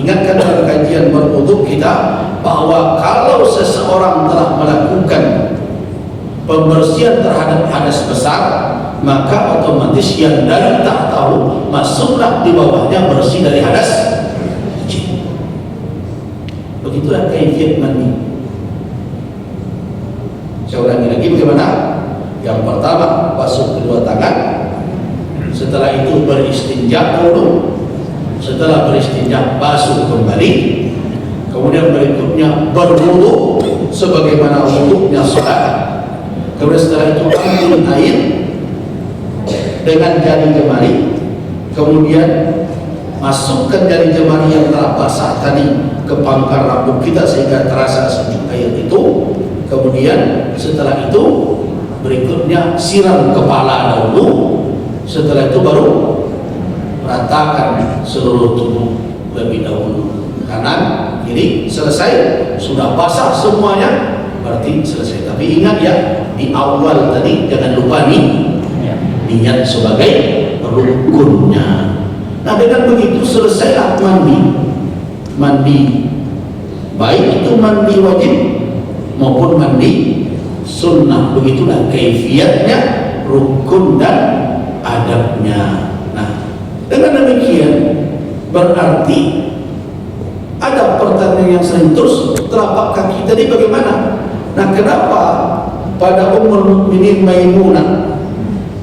ingatkan dalam kajian berwudu kita bahwa kalau seseorang telah melakukan pembersihan terhadap hadas besar, maka otomatis yang dari tak tahu masuklah di bawahnya bersih dari hadas kecil. Begitulah kaifiat mandi. Saya ulangi lagi bagaimana? Yang pertama, basuh kedua tangan. Setelah itu beristinja dulu. Setelah beristinja basuh kembali. Kemudian berikutnya berwudu sebagaimana wudunya salat. Kemudian setelah itu ambil air dengan jari jemari. Kemudian masukkan jari jemari yang telah basah tadi ke pangkal rambut kita sehingga terasa sejuk air itu. Kemudian setelah itu berikutnya siram kepala dahulu. Setelah itu baru ratakan seluruh tubuh lebih dahulu, kanan kiri, selesai, sudah basah semuanya, berarti selesai. Tapi ingat ya, di awal tadi jangan lupa nih niat sebagai rukunnya. Nah dengan begitu selesailah mandi, baik itu mandi wajib maupun mandi sunnah. Begitulah kaifiatnya, rukun dan adabnya. Nah dengan demikian berarti ada pertanyaan yang sering terus, telapak kaki tadi bagaimana? Nah kenapa pada Ummul Mukminin Maimunah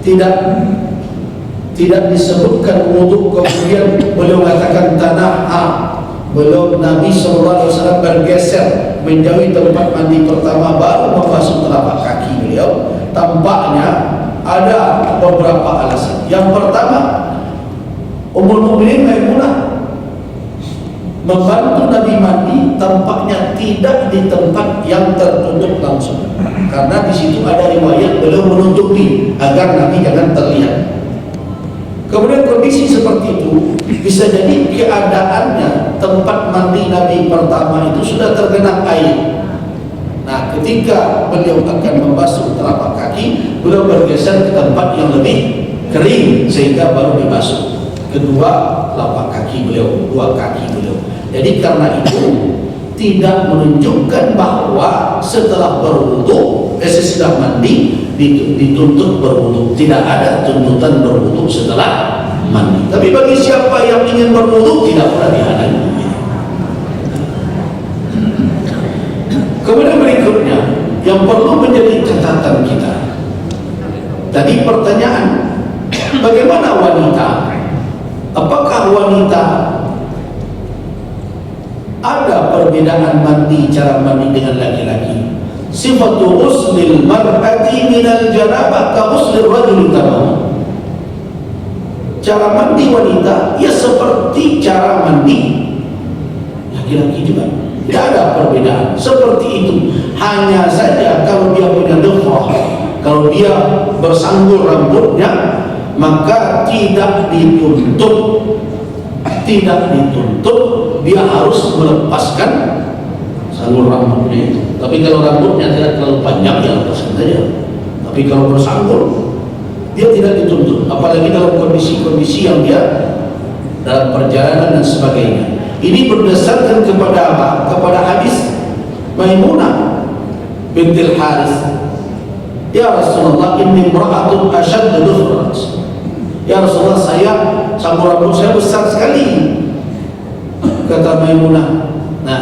tidak disebutkan wudu, kemudian beliau katakan tanah belum Nabi SAW bergeser menjauhi tempat mandi pertama baru membasuh telapak kaki beliau? Tampaknya ada beberapa alasan. Yang pertama, Ummul Mukminin Maimunah membantu Nabi mandi tampaknya tidak di tempat yang tertutup langsung, karena di situ ada riwayat beliau menutupi agar Nabi jangan terlihat. Kemudian kondisi seperti itu bisa jadi keadaannya tempat mandi Nabi pertama itu sudah tergenang air. Nah ketika beliau akan membasuh telapak kaki, beliau bergeser ke tempat yang lebih kering sehingga baru dibasuh kedua telapak kaki beliau, dua kaki beliau. Jadi karena itu tidak menunjukkan bahwa setelah berwudu, sesudah mandi dituntut berwudu. Tidak ada tuntutan berwudu setelah mandi. Tapi bagi siapa yang ingin berwudu tidak pernah dihalangi. Kemudian berikutnya yang perlu menjadi catatan kita. Tadi pertanyaan, bagaimana wanita? Apakah wanita ada perbedaan mandi, cara mandi dengan laki-laki? Sifatu uslil mar'ati minal janabah ka uslil rajul tamam. Cara mandi wanita ya seperti cara mandi laki-laki juga. Tidak ada perbedaan seperti itu. Hanya saja kalau dia punya dhufrah, kalau dia bersanggul rambutnya, maka tidak dituntut dia harus melepaskan sanggul rambutnya itu. Tapi kalau rambutnya tidak terlalu panjang, ya lepaskan saja. Tapi kalau bersanggul, dia tidak dituntut, apalagi dalam kondisi-kondisi yang dia dalam perjalanan dan sebagainya. Ini berdasarkan kepada apa? Kepada hadis Maimunah bintil Haris. Ya Rasulullah, inni imra'atun ashaddu dhufrat. Ya Rasulullah, saya sanggul rambut saya besar sekali. Kata Maimunah, nah,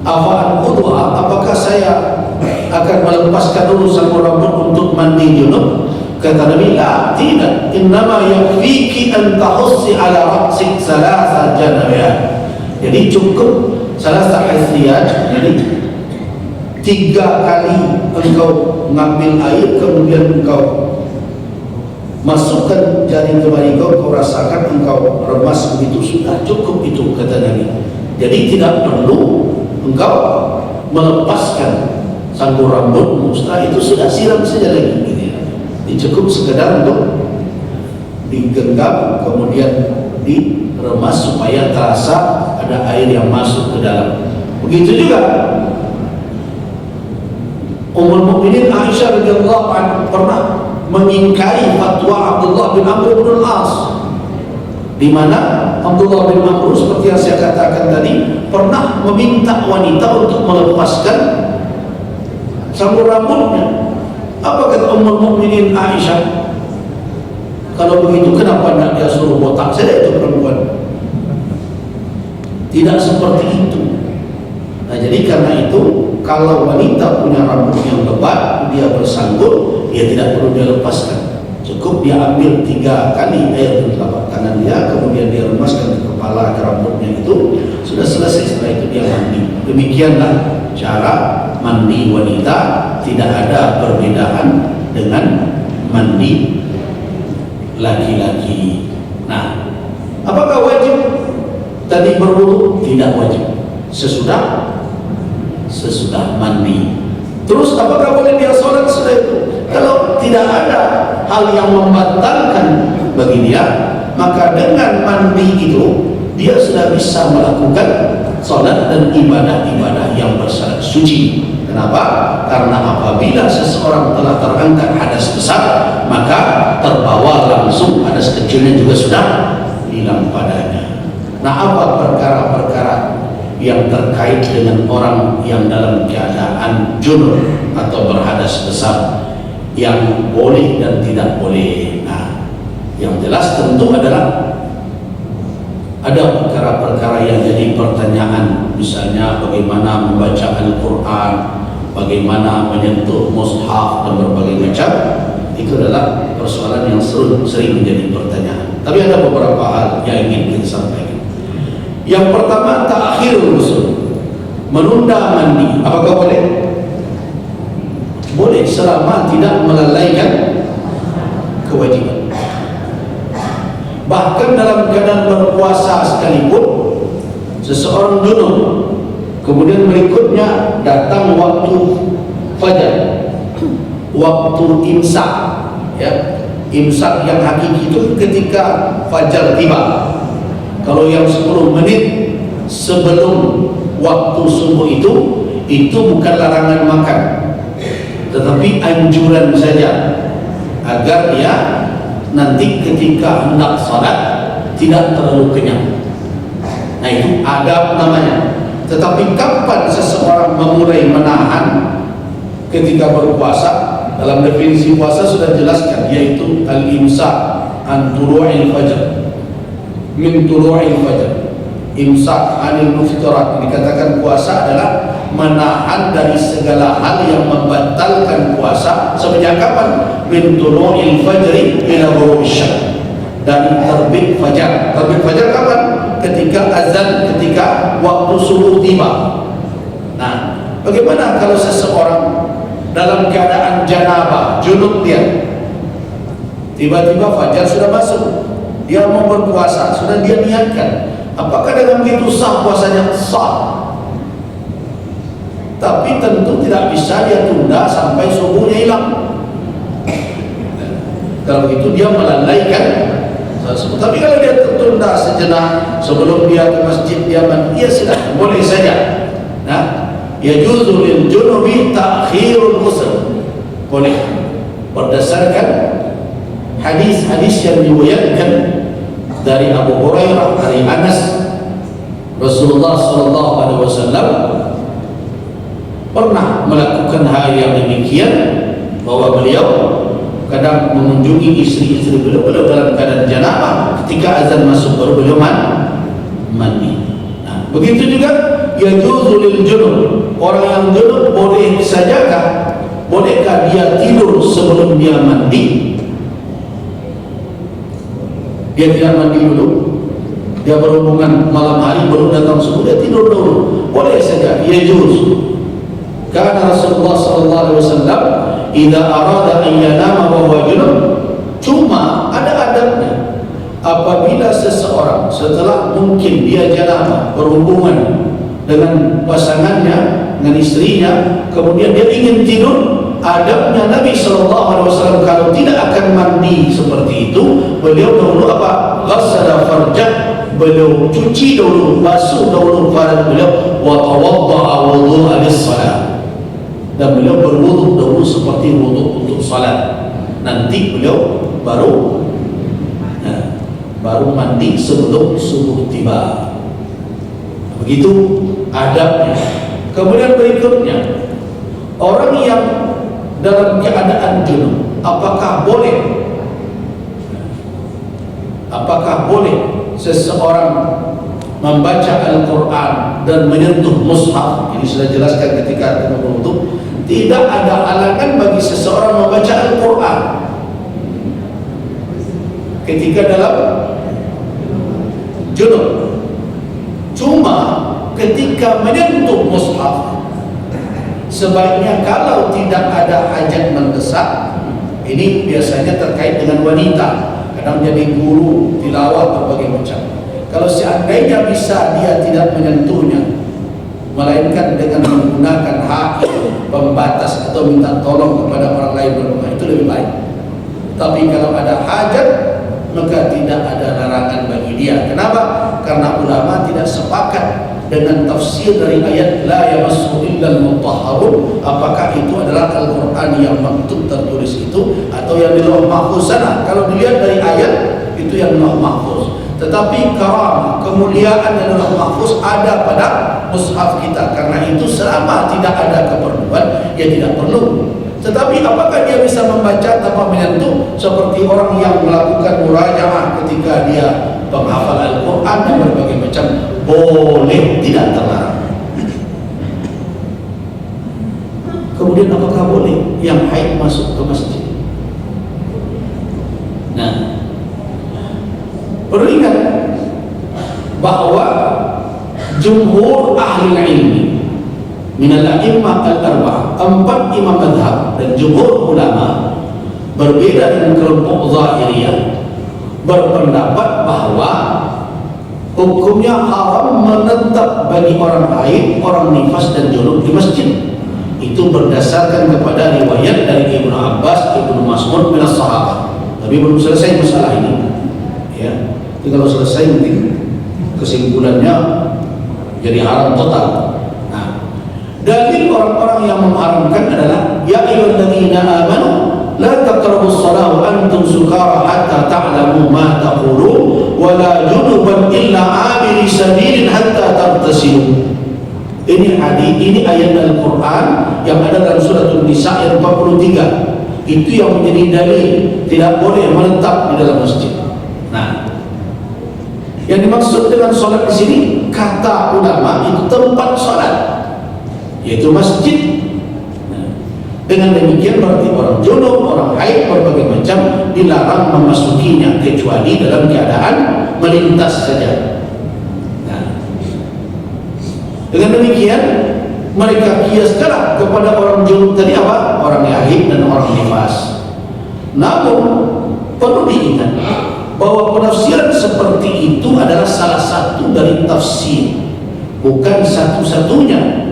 afa'an qudwa, apakah saya akan melepaskan dulu sanggul rambut untuk mandi junub? Kata Nabi, la, tidak. Innama yakfiki an tahussi ala ra'sik salasa janabiyat. Jadi cukup salasa hasriyat, jadi 3 kali engkau mengambil air, kemudian engkau masukkan jari jemari kau rasakan, engkau remas, begitu sudah cukup itu, kata Nabi. Jadi tidak perlu engkau melepaskan sanggul rambutmu, setelah itu sudah siram saja lagi gitu ya. Ini cukup sekedar untuk digenggam kemudian diremas supaya terasa ada air yang masuk ke dalam. Begitu juga Ummul Mukminin Aisyah radhiyallahu anha pernah mengingkari fatwa Abdullah bin Amr bin Al-As. di mana Abdullah bin Amr seperti yang saya katakan tadi pernah meminta wanita untuk melepaskan sabuk rambutnya. Apa kata Ummul Mukminin Aisyah? Kalau begitu kenapa tidak dia suruh botak saja itu perempuan? Tidak seperti itu. Nah, jadi karena itu kalau wanita punya rambut yang lebat, dia bersanggul, dia tidak perlu dia lepaskan. Cukup dia ambil 3 kali air di telapak tangan dia, kemudian dia remaskan di kepala ke rambutnya itu, sudah selesai. Setelah itu dia mandi. Demikianlah cara mandi wanita, tidak ada perbedaan dengan mandi laki-laki. Nah, apakah wajib tadi berwudu? Tidak wajib. Sesudah mandi. Terus apakah boleh dia sholat setelah itu? Kalau tidak ada hal yang membatalkan bagi dia, maka dengan mandi itu dia sudah bisa melakukan sholat dan ibadah-ibadah yang bersyarat suci. Kenapa? Karena apabila seseorang telah terangkat hadas besar, maka terbawa langsung hadas kecilnya juga sudah hilang padanya. Nah, apa perkara-perkara yang terkait dengan orang yang dalam keadaan junub atau berhadas besar yang boleh dan tidak boleh? Nah, yang jelas tentu adalah ada perkara-perkara yang jadi pertanyaan, misalnya bagaimana membaca Al-Quran, bagaimana menyentuh mushaf dan berbagai macam. Itu adalah persoalan yang sering menjadi pertanyaan. Tapi ada beberapa hal yang ingin kita sampaikan. Yang pertama, ta'khirul ghusl, menunda mandi. Apakah boleh? Boleh selama tidak melalaikan kewajiban. Bahkan dalam keadaan berpuasa sekalipun, seseorang junub kemudian berikutnya datang waktu fajar, waktu imsak, ya, imsak yang hakiki itu ketika fajar tiba. Kalau yang 10 menit sebelum waktu subuh itu bukan larangan makan, tetapi anjuran saja agar dia nanti ketika hendak salat tidak terlalu kenyang. Nah, itu adab namanya. Tetapi kapan seseorang memulai menahan ketika berpuasa? Dalam definisi puasa sudah jelaskan, yaitu al-imsak an tulu'il fajr, min tulu'il fajr. Imsak anil muftirat, dikatakan puasa adalah menahan dari segala hal yang membatalkan puasa. Sejak kapan? Min tulu'il fajri ila ghurubish syams, dari terbit fajar. Terbit fajar kapan? Ketika azan, ketika waktu subuh tiba. Nah, bagaimana kalau seseorang dalam keadaan janabah, junub dia, tiba-tiba fajar sudah masuk, dia mau berpuasa, sudah dia niatkan, apakah dengan begitu sah puasanya? Sah. Tapi tentu tidak bisa dia tunda sampai subuhnya hilang. Kalau begitu dia melalaikan. Tapi kalau dia tertunda sejenak sebelum dia ke masjid, dia mandi, ya silahkan, boleh saja. Nah, yajuzu lil junubi ta'khirul ghusl, boleh, berdasarkan hadis-hadis yang diriwayatkan dari Abu Hurairah, dari Anas. Rasulullah SAW pernah melakukan hal yang demikian, bahwa beliau kadang mengunjungi istri-istri beliau dalam keadaan janabah, ketika azan masuk baru beliau mandi. Nah, begitu juga yajuzu lil junub, orang yang junub boleh sajakah, bolehkah dia tidur sebelum dia mandi? Dia tidak mandi dulu, dia berhubungan malam hari, baru datang subuh dia tidur dulu, boleh saja, yajuz. Karena Rasulullah SAW idza arada an yanama wa huwa junub, cuma ada adabnya. Apabila seseorang setelah mungkin dia janabah, berhubungan dengan pasangannya, dengan istrinya, kemudian dia ingin tidur, adabnya Nabi SAW kalau tidak akan mandi seperti itu, beliau dahulu apa? Ghassala farjah, beliau cuci dahulu, basuh dahulu farj beliau, wa tawadda'a wudhu'a lis-shalah, dan beliau berwudu dahulu seperti wudu untuk salat. Nanti beliau baru baru mandi sebelum subuh tiba. Begitu adabnya. Kemudian berikutnya, orang yang dalam keadaan junub, apakah boleh seseorang membaca Al-Quran dan menyentuh mushaf? Ini sudah jelaskan ketika berwudu. Tidak ada halangan bagi seseorang membaca Al-Quran ketika dalam junub. Cuma ketika menyentuh mushaf, sebaiknya kalau tidak ada hajat mendesak, ini biasanya terkait dengan wanita, kadang jadi guru tilawah berbagai macam. Kalau seandainya bisa dia tidak menyentuhnya, melainkan dengan menggunakan hak pembatas atau minta tolong kepada orang lain berdoa, itu lebih baik. Tapi kalau ada hajat, maka tidak ada larangan bagi dia. Kenapa? Karena ulama tidak sepakat dengan tafsir dari ayat la yamassu illal mutahharun, apakah itu adalah Al-Quran yang maktub tertulis itu atau yang di Lauh Mahfuz sana. Kalau dilihat dari ayat, itu yang Lauh Mahfuz. Tetapi karamah, kemuliaan yang Lauh Mahfuz ada pada mushaf kita. Karena itu selama tidak ada keperluan, ya tidak perlu. Tetapi apakah dia bisa membaca tanpa menyentuh, seperti orang yang melakukan murajaah ketika dia penghafal Al-Quran dan berbagai macam? Boleh, tidak terlarang. Kemudian apakah boleh yang haid masuk ke masjid? Nah, perlu ingat bahwa jumhur ahli ilmi minal a'immah al-arba'ah, 4 imam madhab dan jumhur ulama, berbeda dengan kelompok Zahiriyah, berpendapat bahwa hukumnya haram menetap bagi orang haid, orang nifas dan junub di masjid. Itu berdasarkan kepada riwayat dari Ibnu Abbas, Ibnu Mas'ud minas sahabat. Tapi belum selesai masalah ini, ya. Jadi kalau selesai mungkin kesimpulannya jadi haram total. Dalil orang-orang yang mengharamkan adalah ya ayyuhalladzina amanu la taqrabus shalah wa antum sukara hatta ta'lamu ma taqulun wa la junuban illa 'abiri sabilin hatta taghtasilu. Ini hadis, ini ayat Al-Quran yang ada dalam surah An-Nisa ayat 43. Itu yang menjadi dalil tidak boleh menetap di dalam masjid. Nah, yang dimaksud dengan salat di sini, kata ulama, itu tempat salat, yaitu masjid. Dengan demikian berarti orang junub, orang haid, berbagai macam dilarang memasukinya kecuali dalam keadaan melintas saja. Nah, dengan demikian mereka kiaskanlah kepada orang junub tadi apa? Orang haid dan orang nifas. Namun perlu diingat bahwa penafsiran seperti itu adalah salah satu dari tafsir, bukan satu-satunya.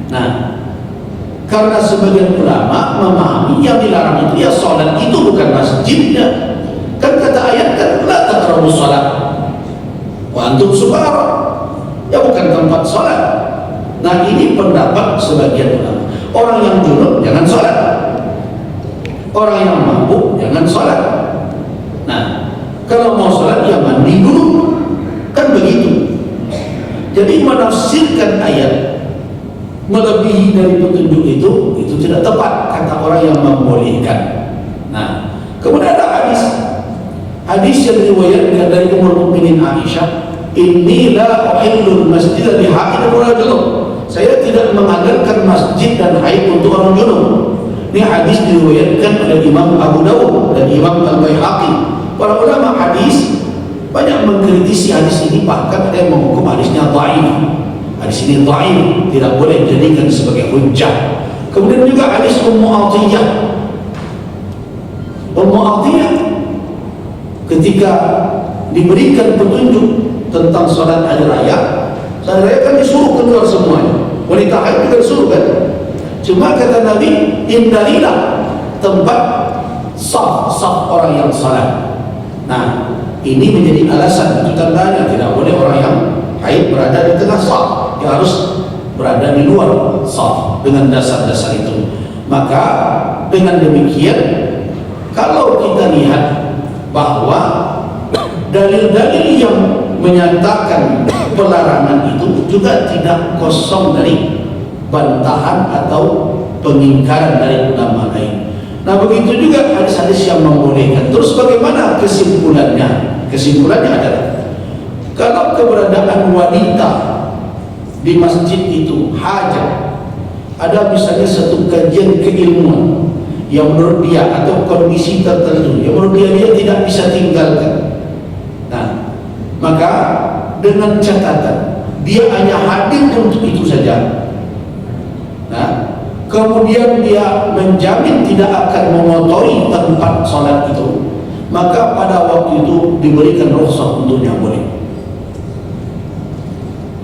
Nah, karena sebagian ulama memahami yang dilarang itu ya sholat itu bukan masjidnya. Kan kata ayat kan la taqrabus sholat wa antum sukara, ya bukan tempat sholat. Nah, ini pendapat sebagian ulama. Orang yang junub jangan sholat, orang yang mabuk jangan sholat. Nah, kalau mau sholat ya mandi dulu, kan begitu. Jadi menafsirkan ayat melebihi dari petunjuk itu tidak tepat, kata orang yang membolehkan. Nah, kemudian ada hadis yang diriwayatkan dari Ummul Mukminin Aisyah, inni la uhillul masjid li haid wa junub. Saya tidak menghalalkan masjid dan haid untuk orang junub. Ini hadis diriwayatkan oleh Imam Abu Dawud dan Imam Al-Baihaqi. Para ulama hadis banyak mengkritisi hadis ini, bahkan ada yang menghukum hadisnya dhaif. Hadis ini dhaif, tidak boleh dijadikan sebagai hujjah. Kemudian juga hadis Ummu Atiyah. Ummu Atiyah ketika diberikan petunjuk tentang salat hari raya, salat raya kan disuruh keluar semuanya. Wanita haid juga disuruh kan. Cuma kata Nabi, hindarilah tempat saf orang yang salat. Nah, ini menjadi alasan, itu tandanya tidak boleh orang yang haid berada di tengah saf, dia harus berada di luar saf dengan dasar-dasar itu. Maka dengan demikian, kalau kita lihat bahwa dalil-dalil yang menyatakan pelarangan itu juga tidak kosong dari bantahan atau pengingkaran dari ulama lain. Nah, begitu juga hadis-hadis yang membolehkan. Terus bagaimana kesimpulannya? Kesimpulannya adalah kalau keberadaan wanita di masjid itu hajat, ada misalnya satu kajian keilmuan yang menurut dia atau kondisi tertentu yang menurut dia tidak bisa tinggalkan, nah maka dengan catatan dia hanya hadir untuk itu saja. Nah, kemudian dia menjamin tidak akan mengotori tempat sholat itu, maka pada waktu itu diberikan rukhsah untuknya boleh.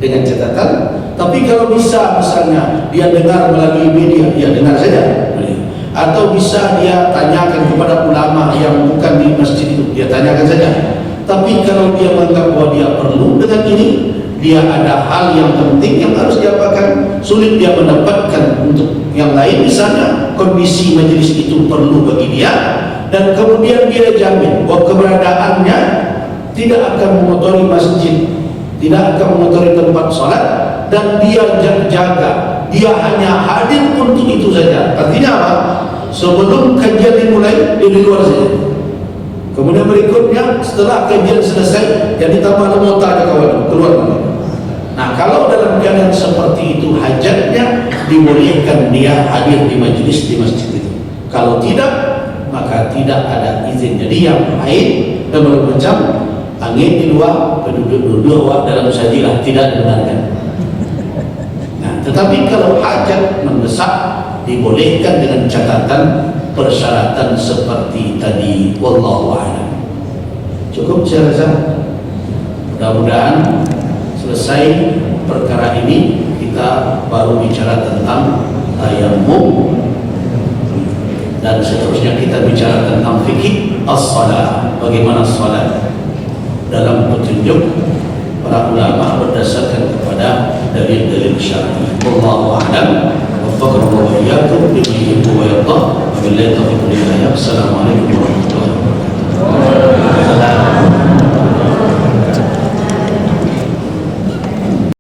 Dengan catatan, tapi kalau bisa misalnya dia dengar melalui media, ya dengar saja boleh. Atau bisa dia tanyakan kepada ulama yang bukan di masjid itu, dia tanyakan saja. Tapi kalau dia menganggap bahwa dia perlu dengan ini, dia ada hal yang penting yang harus diapakan, sulit dia mendapatkan untuk yang lain, misalnya kondisi majelis itu perlu bagi dia, dan kemudian dia jamin bahwa keberadaannya tidak akan mengotori masjid, tidak akan mengotori tempat sholat, dan dia jaga, dia hanya hadir untuk itu saja. Artinya apa? Sebelum kajian dimulai, dia di luar saja. Kemudian berikutnya setelah kajian selesai, jadi tambah lemota ada kawan keluar. Nah, kalau dalam keadaan seperti itu hajatnya, dibolehkan dia hadir di majelis di masjid itu. Kalau tidak, maka tidak ada izin. Jadi yang haid dan macam angin di luar, penduduk dalam sajilah tidak dibenarkan. Nah, tetapi kalau hajat mendesak, dibolehkan dengan catatan persyaratan seperti tadi. Wallahu a'lam. Cukup saya rasa. Mudah-mudahan selesai perkara ini, kita baru bicara tentang tayammum, dan seterusnya kita bicara tentang fikih as-salat, bagaimana salat dalam petunjuk para ulama berdasarkan kepada dalil-dalil syar'i. Wallahu a'lam. Waffaqana wa iyyakum bima yuhibbu wa yarda. Wabillahi taufiq wal hidayah. Assalamualaikum warahmatullahi wabarakatuh.